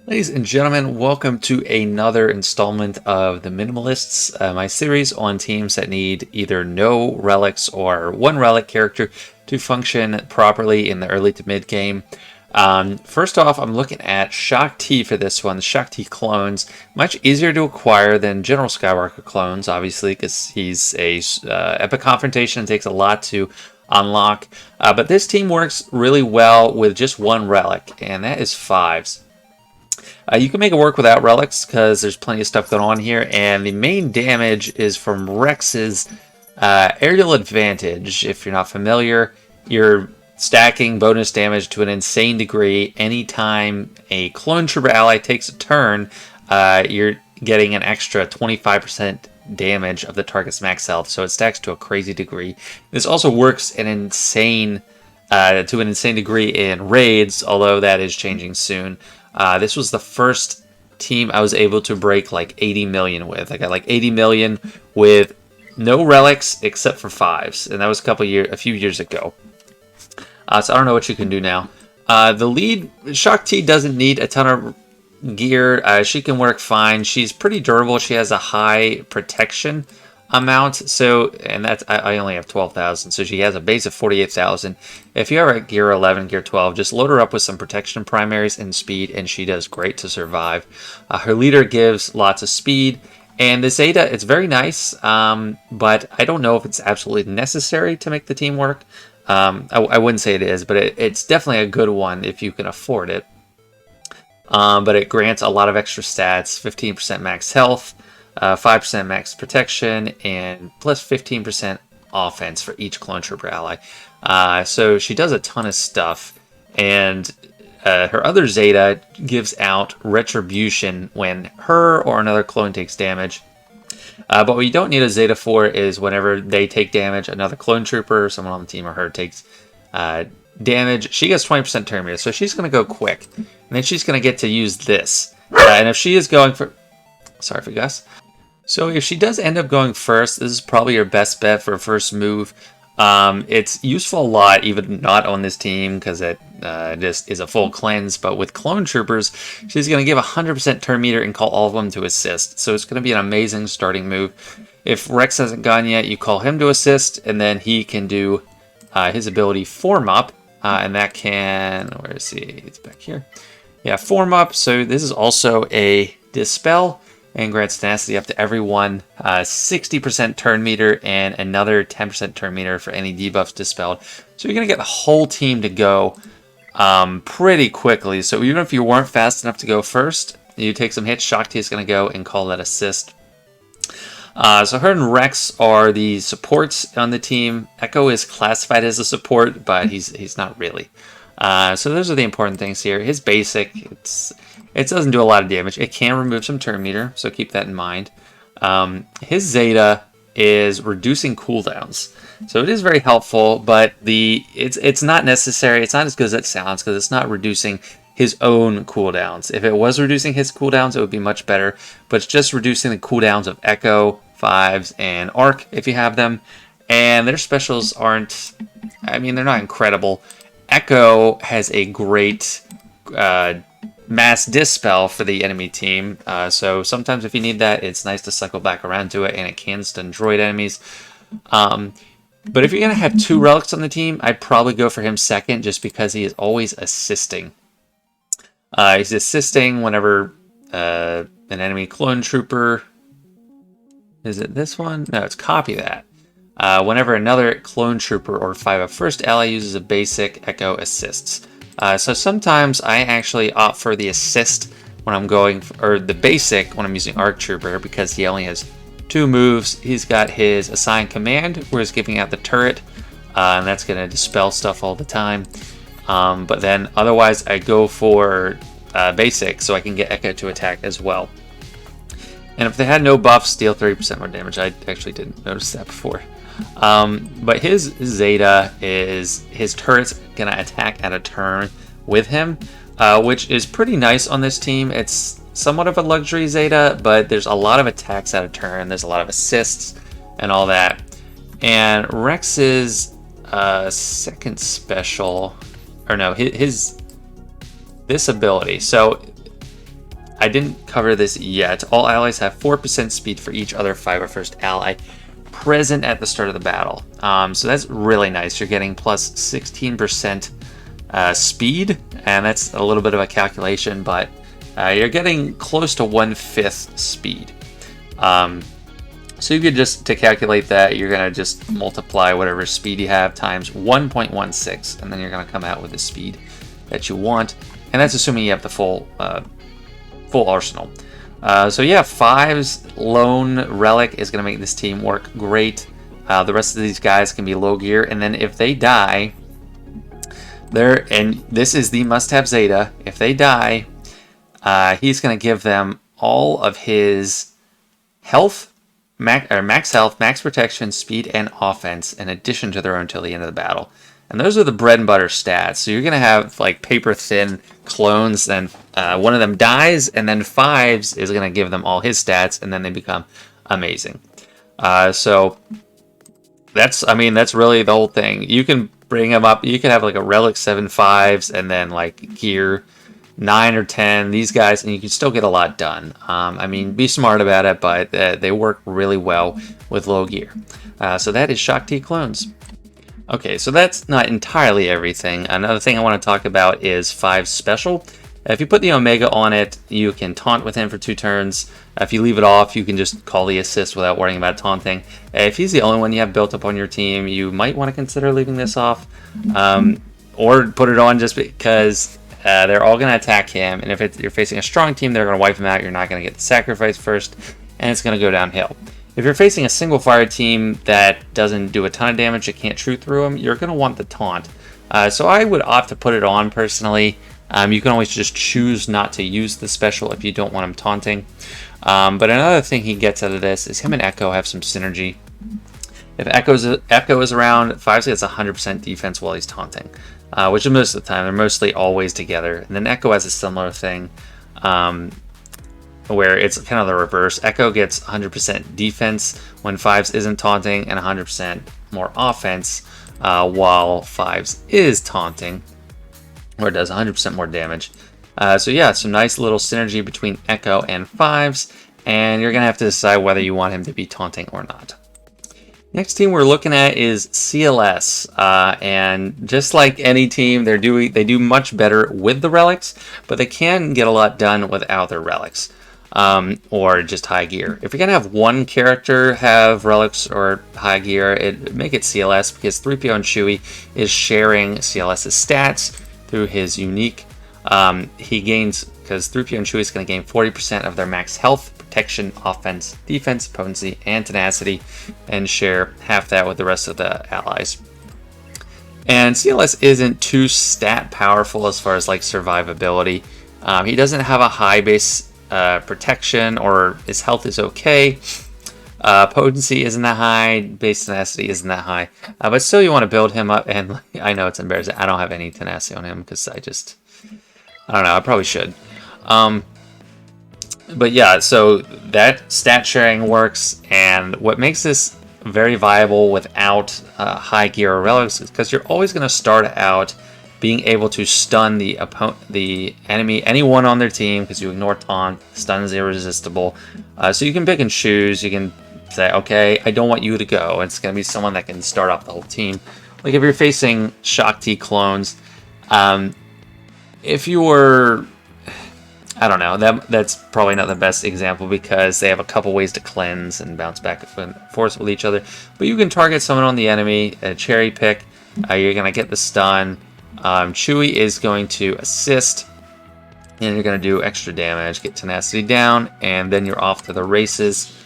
Ladies and gentlemen, welcome to another installment of the Minimalists, my series on teams that need either no relics or one relic character to function properly in the early to mid game. First off, I'm looking at Shock T for this one. The Shock T clones, much easier to acquire than General Skywalker clones, obviously, because he's a epic confrontation and takes a lot to unlock. But this team works really well with just one relic, and that is fives. You can make it work without relics because there's plenty of stuff going on here, and the main damage is from Rex's aerial advantage. If you're not familiar, you're stacking bonus damage to an insane degree. Anytime a clone trooper ally takes a turn, you're getting an extra 25% damage of the target's max health, so it stacks to a crazy degree. This also works to an insane degree in raids, although that is changing soon. This was the first team I was able to break like 80 million with. I got like 80 million with no relics except for fives, and that was a few years ago. So I don't know what you can do now. The lead, Shock T doesn't need a ton of gear. She can work fine. She's pretty durable. She has a high protection amount, and that's I only have 12,000, so she has a base of 48,000. If you are at gear 11, gear 12, just load her up with some protection primaries and speed, and she does great to survive. Her leader gives lots of speed, and the Zeta, it's very nice, but I don't know if it's absolutely necessary to make the team work. I wouldn't say it is, but it's definitely a good one if you can afford it. But it grants a lot of extra stats, 15% max health, 5% max protection, and plus 15% offense for each clone trooper ally. So she does a ton of stuff, and her other Zeta gives out retribution when her or another clone takes damage. But what you don't need a Zeta for is whenever they take damage, another clone trooper, someone on the team or her takes damage, she gets 20% turn meter, so she's going to go quick. And then she's going to get to use this. And if she is going for... Sorry for Gus. So if she does end up going first, this is probably your best bet for a first move. It's useful a lot, even not on this team, because it just is a full cleanse. But with clone troopers, she's going to give 100% turn meter and call all of them to assist. So it's going to be an amazing starting move. If Rex hasn't gone yet, you call him to assist, and then he can do his ability Form Up. And that can... Where is he? It's back here. Yeah, Form Up. So this is also a Dispel, and grants tenacity up to everyone, 60% turn meter, and another 10% turn meter for any debuffs dispelled. So you're going to get the whole team to go pretty quickly. So even if you weren't fast enough to go first, you take some hits, Shock T is going to go and call that assist. So her and Rex are the supports on the team. Echo is classified as a support, but he's not really. So those are the important things here. His basic, it doesn't do a lot of damage. It can remove some turn meter, so keep that in mind. His Zeta is reducing cooldowns, so it is very helpful, but it's not necessary. It's not as good as it sounds because it's not reducing his own cooldowns. If it was reducing his cooldowns, it would be much better, but it's just reducing the cooldowns of Echo, Fives, and Arc if you have them, and their specials aren't... I mean, they're not incredible. Echo has a great... mass dispel for the enemy team, so sometimes if you need that, it's nice to cycle back around to it, and it can stun droid enemies. But if you're going to have two relics on the team, I'd probably go for him second, just because he is always assisting. He's assisting whenever an enemy clone trooper... Is it this one? No, it's copy that. Whenever another clone trooper or 5-1st ally uses a basic, Echo assists. So sometimes I actually opt for the assist when I'm going, or the basic when I'm using Arc Trooper, because he only has 2 moves. He's got his assigned command, where he's giving out the turret, and that's going to dispel stuff all the time. But then otherwise I go for basic, so I can get Echo to attack as well. And if they had no buffs, deal 30% more damage. I actually didn't notice that before. But his Zeta is his turret's gonna attack at a turn with him, which is pretty nice on this team. It's somewhat of a luxury Zeta, but there's a lot of attacks at a turn. There's a lot of assists and all that. And Rex's second special, or no, his this ability. So I didn't cover this yet. All allies have 4% speed for each other 501st ally present at the start of the battle. So that's really nice. You're getting plus 16% speed, and that's a little bit of a calculation, but you're getting close to 1/5 speed. So you could just, to calculate that, you're going to just multiply whatever speed you have times 1.16, and then you're going to come out with the speed that you want, and that's assuming you have the full arsenal. So yeah, 5's lone relic is going to make this team work great. The rest of these guys can be low gear, and then if they die, and this is the must-have Zeta, if they die, he's going to give them all of his health, max health, max protection, speed, and offense in addition to their own till the end of the battle. And those are the bread and butter stats. So you're going to have like paper-thin clones, then one of them dies, and then 5's is going to give them all his stats, and then they become amazing. So that's really the whole thing. You can bring them up. You can have like a Relic 7 5's, and then like gear 9 or 10, these guys, and you can still get a lot done. Be smart about it, but they work really well with low gear. So that is Shaak Ti clones. Okay, so that's not entirely everything. Another thing I want to talk about is 5's special. If you put the Omega on it, you can taunt with him for 2 turns. If you leave it off, you can just call the assist without worrying about taunting. If he's the only one you have built up on your team, you might want to consider leaving this off. Or put it on just because they're all going to attack him, and if you're facing a strong team, they're going to wipe him out. You're not going to get the sacrifice first, and it's going to go downhill. If you're facing a single fire team that doesn't do a ton of damage, it can't shoot through them, you're going to want the taunt. So I would opt to put it on personally. You can always just choose not to use the special if you don't want him taunting. But another thing he gets out of this is him and Echo have some synergy. If Echo is around, 5's gets 100% defense while he's taunting. Which is most of the time. They're mostly always together. And then Echo has a similar thing where it's kind of the reverse. Echo gets 100% defense when 5's isn't taunting, and 100% more offense while 5's is taunting, or it does 100% more damage. So yeah, some nice little synergy between Echo and 5's, and you're going to have to decide whether you want him to be taunting or not. Next team we're looking at is CLS, and just like any team, they do much better with the relics, but they can get a lot done without their relics, or just high gear. If you're gonna have one character have relics or high gear, make it CLS, because 3PO and Chewie is sharing CLS's stats through his unique. He gains, because 3PO and Chewie is going to gain 40% of their max health, protection, offense, defense, potency, and tenacity, and share half that with the rest of the allies. And CLS isn't too stat powerful as far as like survivability. He doesn't have a high base protection, or his health is okay. Potency isn't that high, base tenacity isn't that high, but still you want to build him up. And I know it's embarrassing, I don't have any tenacity on him because I don't know, I probably should. But yeah, so that stat sharing works, and what makes this very viable without high gear or relics is because you're always going to start out being able to stun the enemy, anyone on their team, because you ignore taunt. Stun is irresistible. So you can pick and choose. You can say, okay, I don't want you to go. It's going to be someone that can start off the whole team. Like if you're facing Shaak Ti clones, if you were, I don't know, that's probably not the best example because they have a couple ways to cleanse and bounce back and forth with each other. But you can target someone on the enemy, cherry pick, you're going to get the stun. Chewie is going to assist, and you're going to do extra damage, get tenacity down, and then you're off to the races.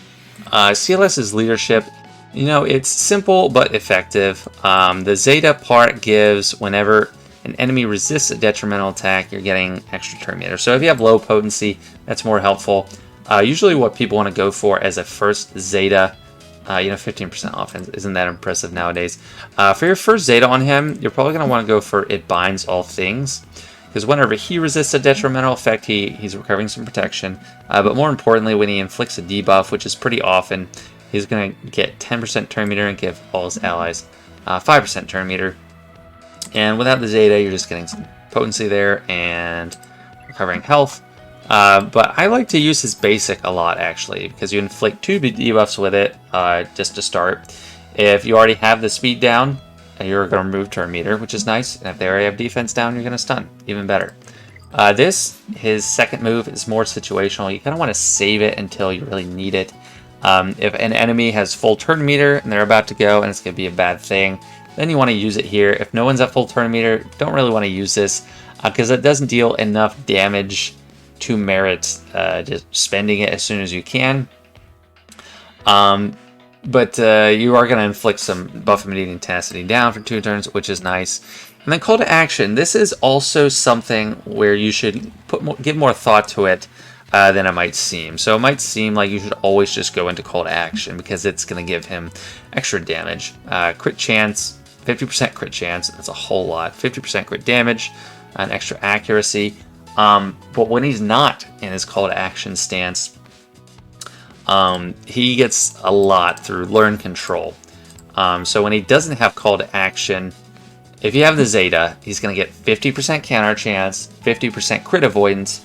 CLS's leadership, it's simple but effective. The Zeta part gives whenever an enemy resists a detrimental attack, you're getting extra turn meter. So if you have low potency, that's more helpful. Usually what people want to go for as a first Zeta, 15% offense isn't that impressive nowadays. For your first Zeta on him, you're probably going to want to go for It Binds All Things, because whenever he resists a detrimental effect, he's recovering some protection. But more importantly, when he inflicts a debuff, which is pretty often, he's going to get 10% turn meter and give all his allies 5% turn meter. And without the Zeta, you're just getting some potency there and recovering health. But I like to use his basic a lot, actually, because you inflict 2 debuffs with it, just to start. If you already have the speed down, you're going to remove turn meter, which is nice. And if they already have defense down, you're going to stun. Even better. His second move is more situational. You kind of want to save it until you really need it. If an enemy has full turn meter and they're about to go and it's going to be a bad thing, then you want to use it here. If no one's at full turn meter, don't really want to use this because it doesn't deal enough damage to merit just spending it as soon as you can. But you are going to inflict some buff immediate tenacity down for 2 turns, which is nice. And then call to action. This is also something where you should give more thought to it than it might seem. So it might seem like you should always just go into call to action because it's going to give him extra damage. Crit chance, 50% crit chance. That's a whole lot. 50% crit damage, and extra accuracy. But when he's not in his call to action stance, he gets a lot through learn control. So when he doesn't have call to action, if you have the Zeta, he's going to get 50% counter chance, 50% crit avoidance,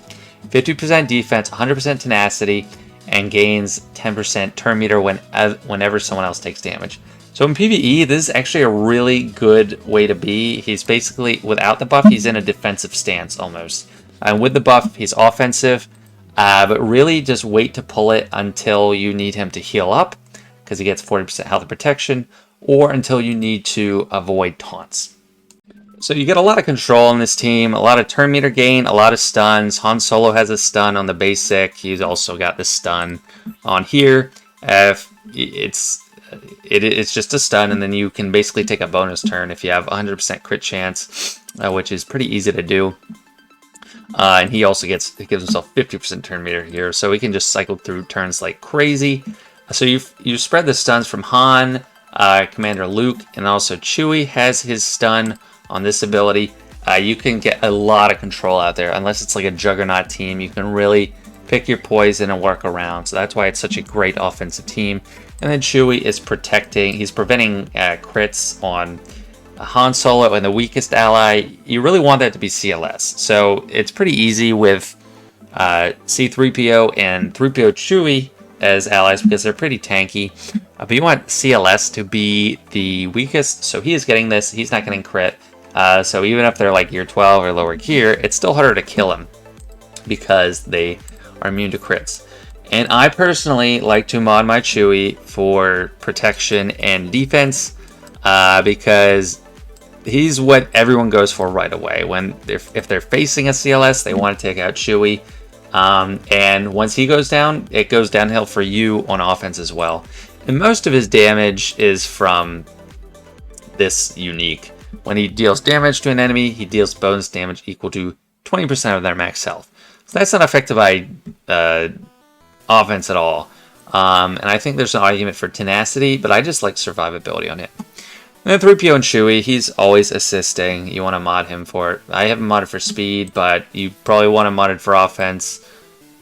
50% defense, 100% tenacity, and gains 10% turn meter whenever someone else takes damage. So in PvE, this is actually a really good way to be. He's basically, without the buff, he's in a defensive stance almost. And with the buff, he's offensive, but really just wait to pull it until you need him to heal up, because he gets 40% health and protection, or until you need to avoid taunts. So you get a lot of control on this team, a lot of turn meter gain, a lot of stuns. Han Solo has a stun on the basic. He's also got the stun on here. It's just a stun, and then you can basically take a bonus turn if you have 100% crit chance, which is pretty easy to do. And he also gives himself 50% turn meter here, so he can just cycle through turns like crazy. So you spread the stuns from Han, Commander Luke, and also Chewie has his stun on this ability. You can get a lot of control out there. Unless it's like a juggernaut team, you can really pick your poison and work around. So that's why it's such a great offensive team. And then Chewie is he's preventing crits on Han Solo and the weakest ally. You really want that to be CLS. So it's pretty easy with C-3PO and 3PO Chewie as allies because they're pretty tanky. But you want CLS to be the weakest. So he is getting this. He's not getting crit. So even if they're like gear 12 or lower gear, it's still harder to kill him because they are immune to crits. And I personally like to mod my Chewie for protection and defense because he's what everyone goes for right away. If they're facing a CLS, they want to take out Chewie. And once he goes down, it goes downhill for you on offense as well. And most of his damage is from this unique. When he deals damage to an enemy, he deals bonus damage equal to 20% of their max health. So that's not affected by offense at all. And I think there's an argument for tenacity, but I just like survivability on it. And then 3PO and Chewie, he's always assisting. You want to mod him for it. I haven't modded for speed, but you probably want to mod it for offense.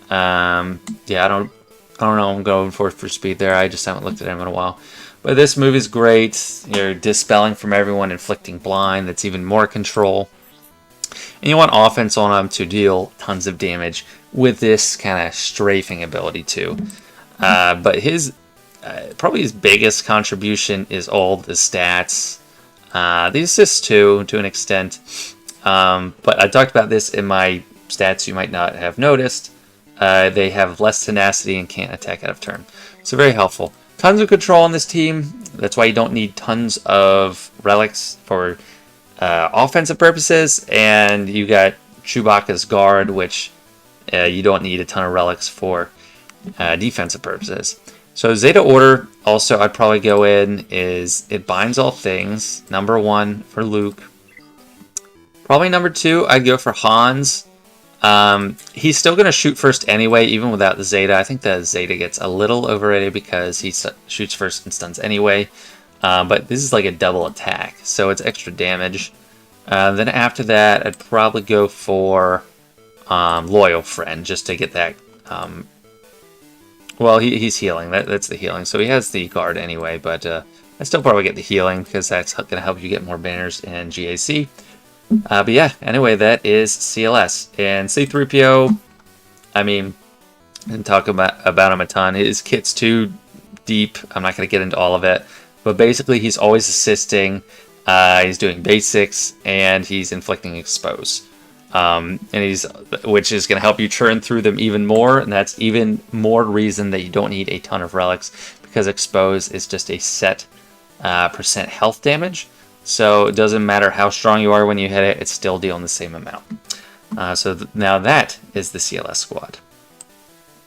Yeah, I don't know. I'm going for speed there. I just haven't looked at him in a while. But this move is great. You're dispelling from everyone, inflicting blind. That's even more control. And you want offense on him to deal tons of damage with this kind of strafing ability too. But probably his biggest contribution is all the stats. The assists too, to an extent. But I talked about this in my stats you might not have noticed. They have less tenacity and can't attack out of turn. So very helpful. Tons of control on this team. That's why you don't need tons of relics for offensive purposes. And you got Chewbacca's guard, which you don't need a ton of relics for defensive purposes. So Zeta Order, also I'd probably go in, is it binds all things. Number 1 for Luke. Probably number 2, I'd go for Hans. He's still going to shoot first anyway, even without the Zeta. I think the Zeta gets a little overrated because he shoots first and stuns anyway. But this is like a double attack, so it's extra damage. Then after that, I'd probably go for Loyal Friend, just to get that... well, he's healing. That's the healing. So he has the guard anyway, but I still probably get the healing because that's going to help you get more banners in GAC. But yeah, anyway, that is CLS. And C-3PO, I mean, and talk about him a ton. His kit's too deep. I'm not going to get into all of it. But basically, he's always assisting. He's doing basics, and he's inflicting expose. Which is going to help you churn through them even more, and that's even more reason that you don't need a ton of relics, because expose is just a set percent health damage. So it doesn't matter how strong you are when you hit it, it's still dealing the same amount. Now that is the CLS squad.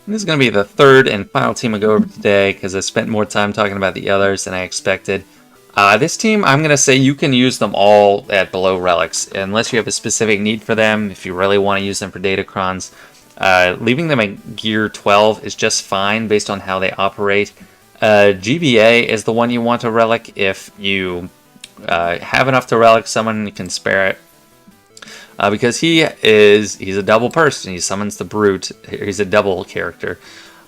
And this is going to be the third and final team I go over today, because I spent more time talking about the others than I expected. This team, I'm going to say you can use them all at below relics, unless you have a specific need for them. If you really want to use them for datacrons, leaving them at gear 12 is just fine based on how they operate. GBA is the one you want to relic if you have enough to relic someone, you can spare it. Because he's a double person. He summons the brute. He's a double character.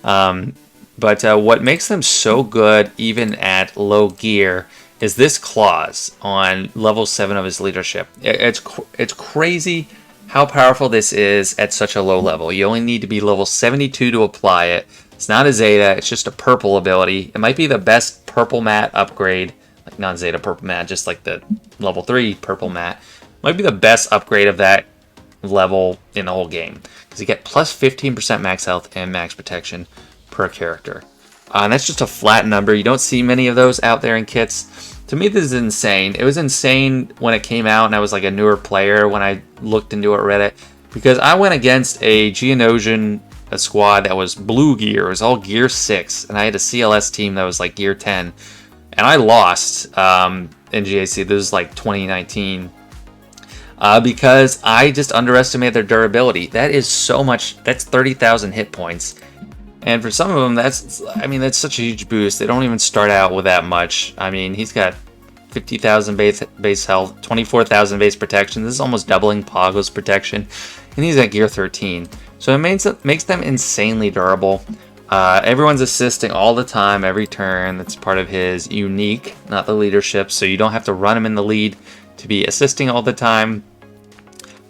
But what makes them so good, even at low gear, is this clause on level 7 of his leadership. It's crazy how powerful this is at such a low level. You only need to be level 72 to apply it. It's not a Zeta, it's just a purple ability. It might be the best purple mat upgrade, like non-Zeta purple mat, just like the level 3 purple mat. Might be the best upgrade of that level in the whole game, because you get plus 15% max health and max protection per character. And that's just a flat number. You don't see many of those out there in kits. To me, this is insane. It was insane when it came out, and I was like a newer player when I looked into it, read it, because I went against a Geonosian squad that was blue gear. It was all gear 6, and I had a CLS team that was like gear 10, and I lost in GAC. This was like 2019. Because I just underestimated their durability. That is so much. That's 30,000 hit points. And for some of them, that's such a huge boost. They don't even start out with that much. I mean, he's got 50,000 base health, 24,000 base protection. This is almost doubling Pogo's protection. And he's at gear 13. So it makes them insanely durable. Everyone's assisting all the time, every turn. That's part of his unique, not the leadership. So you don't have to run him in the lead to be assisting all the time.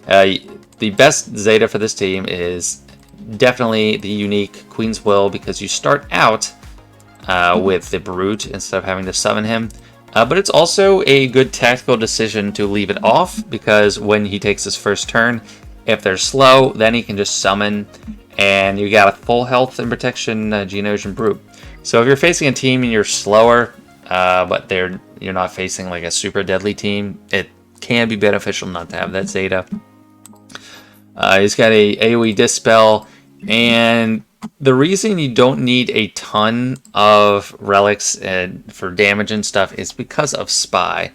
The best Zeta for this team is definitely the unique Queen's Will, because you start out with the Brute instead of having to summon him. But it's also a good tactical decision to leave it off, because when he takes his first turn, if they're slow, then he can just summon, and you got a full health and protection Geonosian Brute. So if you're facing a team and you're slower, but you're not facing like a super deadly team, it can be beneficial not to have that Zeta. He's got a AoE Dispel, and the reason you don't need a ton of relics for damage and stuff is because of Spy.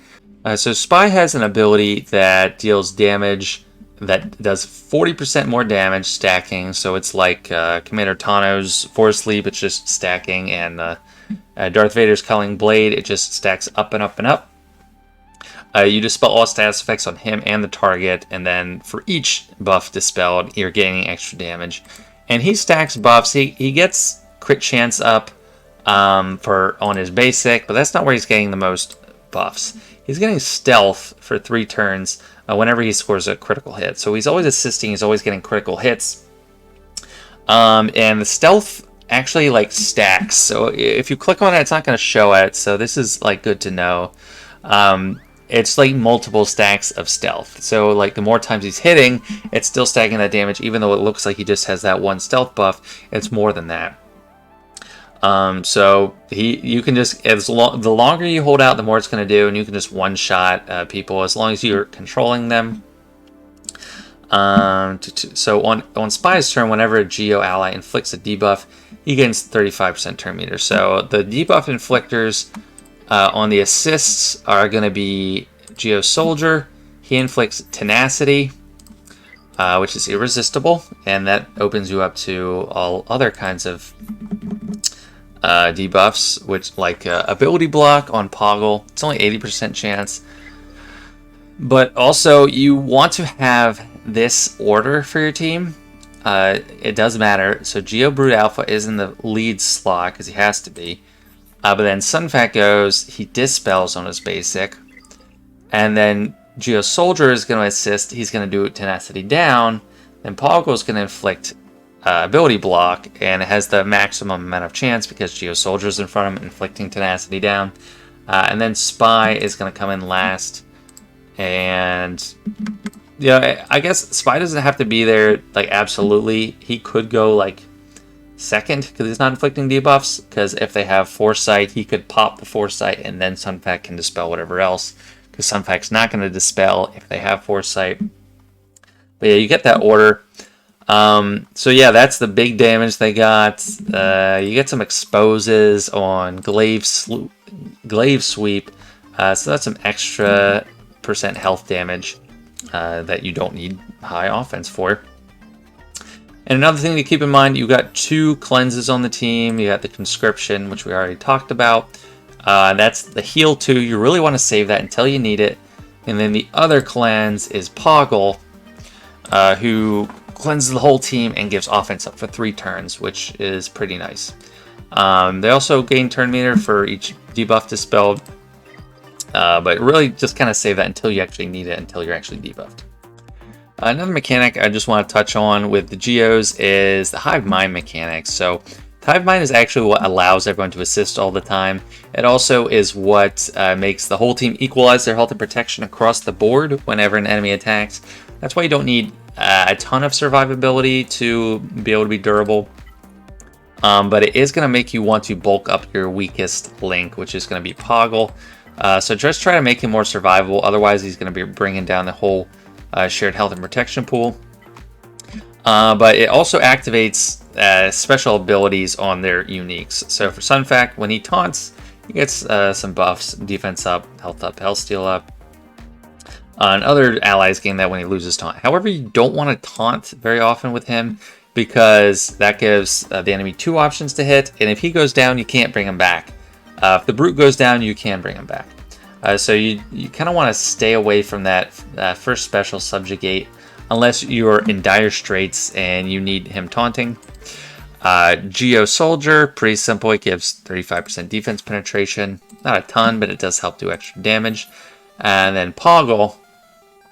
So Spy has an ability that deals damage that does 40% more damage stacking, so it's like Commander Tano's Force Leap, it's just stacking, and Darth Vader's Culling Blade, it just stacks up and up and up. You dispel all status effects on him and the target, and then for each buff dispelled, you're gaining extra damage. And he stacks buffs. He gets crit chance up on his basic, but that's not where he's getting the most buffs. He's getting stealth for 3 turns whenever he scores a critical hit. So he's always assisting, he's always getting critical hits. And the stealth actually like stacks. So if you click on it, it's not going to show it. So this is like good to know. It's like multiple stacks of stealth. So like the more times he's hitting, it's still stacking that damage, even though it looks like he just has that one stealth buff. It's more than that. So you can just, the longer you hold out, the more it's going to do, and you can just one-shot people as long as you're controlling them. So on Spy's turn, whenever a Geo ally inflicts a debuff, he gains 35% turn meter. So the debuff inflictors on the assists are going to be Geo Soldier. He inflicts Tenacity, which is irresistible, and that opens you up to all other kinds of debuffs, which like ability block on Poggle. It's only 80% chance. But also, you want to have this order for your team. It does matter. So Geo Brute Alpha is in the lead slot because he has to be. But then Sunfat goes, he dispels on his basic. And then Geo Soldier is going to assist. He's going to do Tenacity down. Then Poggle is going to inflict ability block, and it has the maximum amount of chance because Geo Soldier's in front of him, inflicting tenacity down. And then Spy is going to come in last. And yeah, I guess Spy doesn't have to be there like absolutely. He could go like second because he's not inflicting debuffs. Because if they have Foresight, he could pop the Foresight and then Sunfac can dispel whatever else. Because Sunfac's not going to dispel if they have Foresight. But yeah, you get that order. So yeah, that's the big damage they got. You get some exposes on Glaive Sweep. So that's some extra % health damage that you don't need high offense for. And another thing to keep in mind, you got 2 cleanses on the team. You got the Conscription, which we already talked about. That's the Heal 2. You really want to save that until you need it. And then the other cleanse is Poggle, who cleanses the whole team and gives offense up for 3 turns, which is pretty nice. They also gain turn meter for each debuff dispelled, but really just kind of save that until you actually need it, until you're actually debuffed. Another mechanic I just want to touch on with the Geos is the Hive Mind mechanic. So Hive Mind is actually what allows everyone to assist all the time. It also is what makes the whole team equalize their health and protection across the board whenever an enemy attacks. That's why you don't need a ton of survivability to be able to be durable. But it is going to make you want to bulk up your weakest link, which is going to be Poggle. So just try to make him more survivable. Otherwise, he's going to be bringing down the whole shared health and protection pool. But it also activates special abilities on their uniques. So for Sunfac, when he taunts, he gets some buffs: defense up, health steal up. And other allies gain that when he loses taunt. However, you don't want to taunt very often with him because that gives the enemy 2 options to hit. And if he goes down, you can't bring him back. If the Brute goes down, you can bring him back. So you kind of want to stay away from that first special Subjugate unless you're in dire straits and you need him taunting. Geo Soldier, pretty simple. It gives 35% defense penetration. Not a ton, but it does help do extra damage. And then Poggle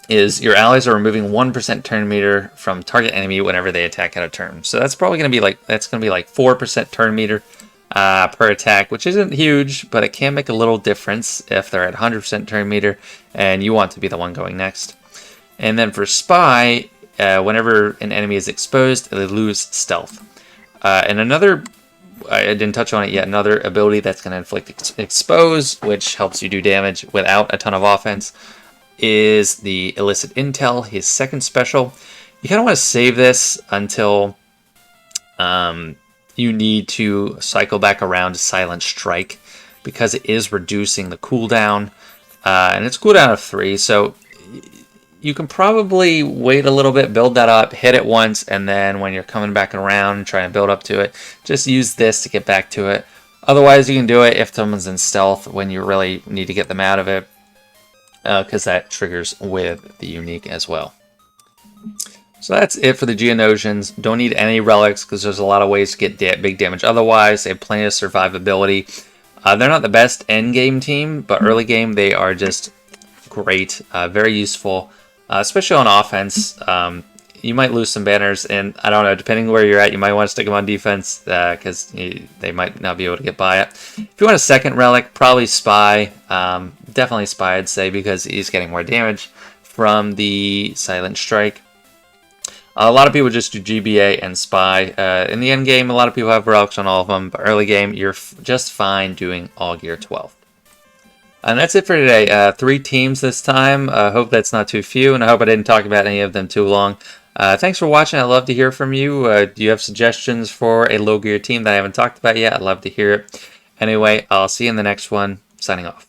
is your allies are removing 1% turn meter from target enemy whenever they attack out of turn. So that's probably going to be like 4% turn meter per attack, which isn't huge, but it can make a little difference if they're at 100% turn meter and you want to be the one going next. And then for Spy, whenever an enemy is exposed, they lose stealth. And another, I didn't touch on it yet, another ability that's going to inflict expose, which helps you do damage without a ton of offense, is the Illicit Intel, his second special. You kind of want to save this until you need to cycle back around to Silent Strike, because it is reducing the cooldown, and it's cooldown of 3, so you can probably wait a little bit, build that up, hit it once, and then when you're coming back around and trying to build up to it, just use this to get back to it. Otherwise, you can do it if someone's in stealth when you really need to get them out of it, because that triggers with the unique as well. So that's it for the Geonosians. Don't need any relics because there's a lot of ways to get big damage otherwise. They have plenty of survivability. They're not the best end game team, but early game they are just great, very useful, especially on offense. You might lose some banners, and I don't know, depending where you're at, you might want to stick them on defense because they might not be able to get by it. If you want a second relic, probably Spy. Definitely Spy, I'd say, because he's getting more damage from the Silent Strike. A lot of people just do GBA and Spy. In the end game, a lot of people have relics on all of them, but early game, you're just fine doing all gear 12. And that's it for today. 3 teams this time. I hope that's not too few, and I hope I didn't talk about any of them too long. Thanks for watching. I'd love to hear from you. Do you have suggestions for a low gear team that I haven't talked about yet? I'd love to hear it. Anyway, I'll see you in the next one. Signing off.